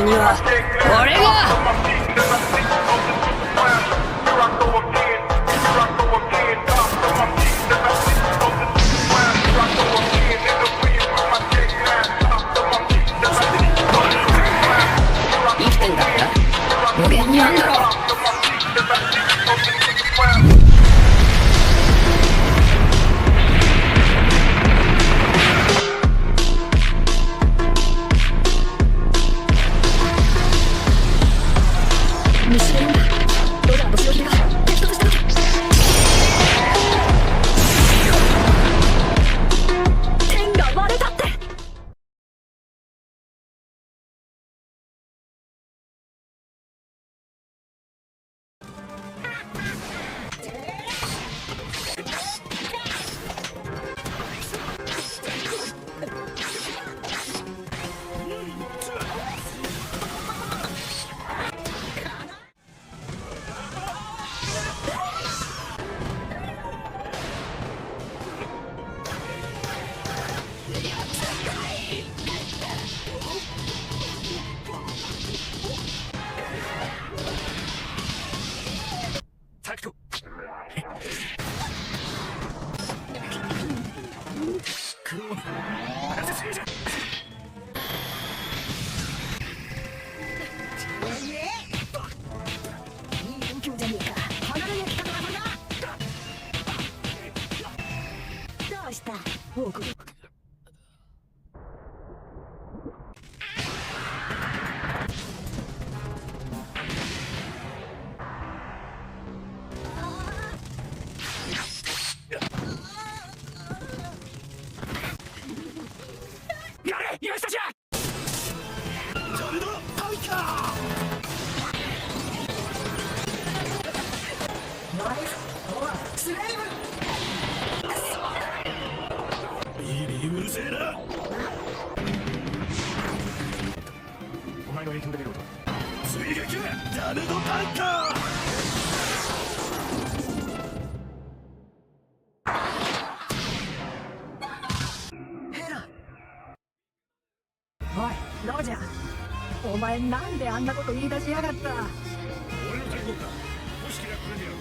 には俺が。生きてんだった無限にあんだろ。ロジャー、お前なんであんなこと言い出しやがった。俺の大砲か。欲しけりゃこれでやる。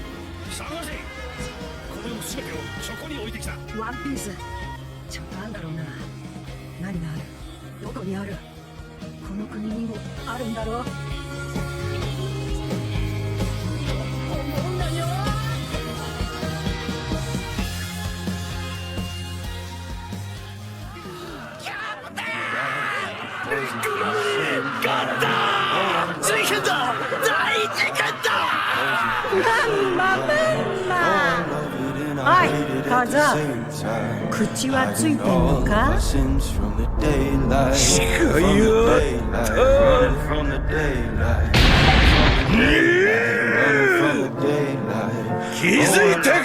探せ。この全てをそこに置いてきた。ワンピースなんだろうな。何がある、どこにある。この国にもあるんだろう。思うんだよ。事件だ、大事件だ。おい、カザ、口はついてんのか。視界は気づいたか、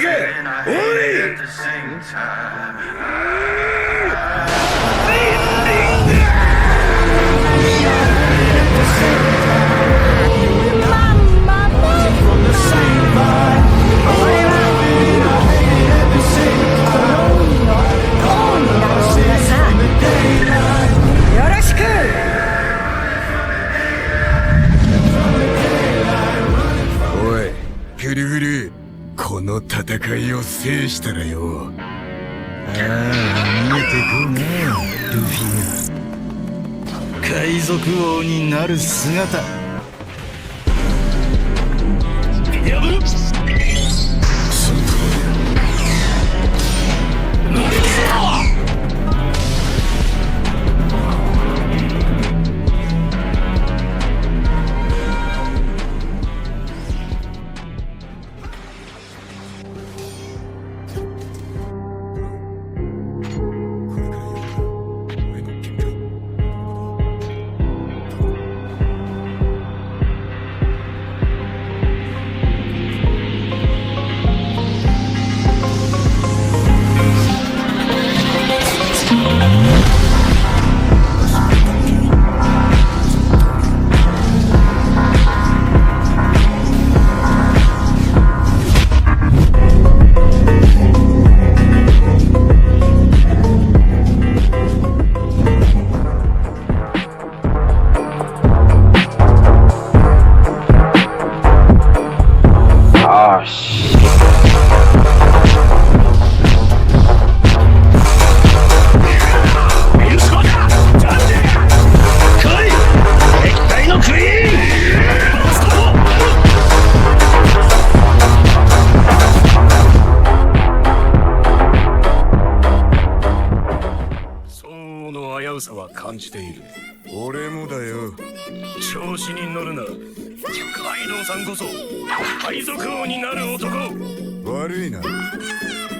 おい。ぐるぐる、この戦いを制したらよ。ああ、見えてこうな、ルフィが海賊王になる姿。やめろ。は感じている。俺もだよ。調子に乗るな。カイドウさんこそ海賊王になる男。悪いな、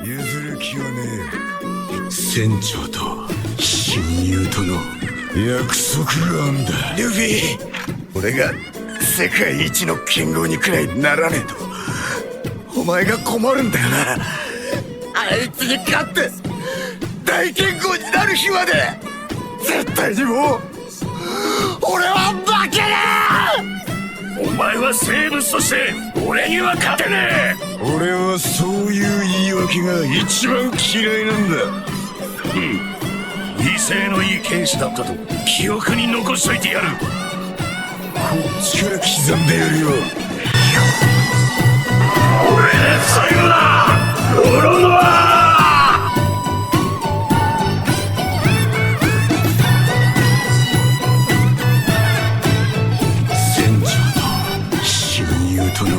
譲る気はねえ。船長と親友との約束があんだ。ルフィ、俺が世界一の剣豪にくらいならねえとお前が困るんだよな。あいつに勝って大剣豪になる日まで絶対にもう俺は負けねえ。お前は生物として俺には勝てねえ。俺はそういう言い訳が一番嫌いなんだ。威勢のいい剣士だったと記憶に残しといてやる。こっちから刻んでやるよ。俺で最後だロロノア。船長と親友との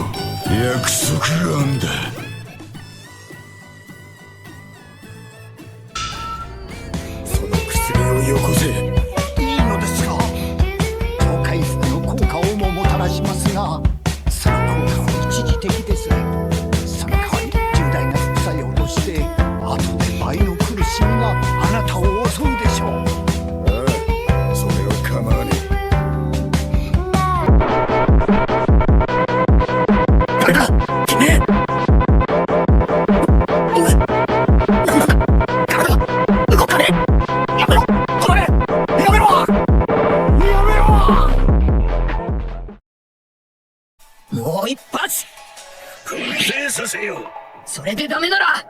約束があんだ。その薬をよこせ。いいのですか。超回復の効果をももたらしますが、その効果は一時的です。その代わり重大な副作用として後で倍の苦しみがあなたを襲うでしょう。ああ、それは構わねえ。誰だ君。おい、なんだ体が動かねえ。やめろ、止まれ。やめろ、やめろ。もう一発奮起させよう。それでダメなら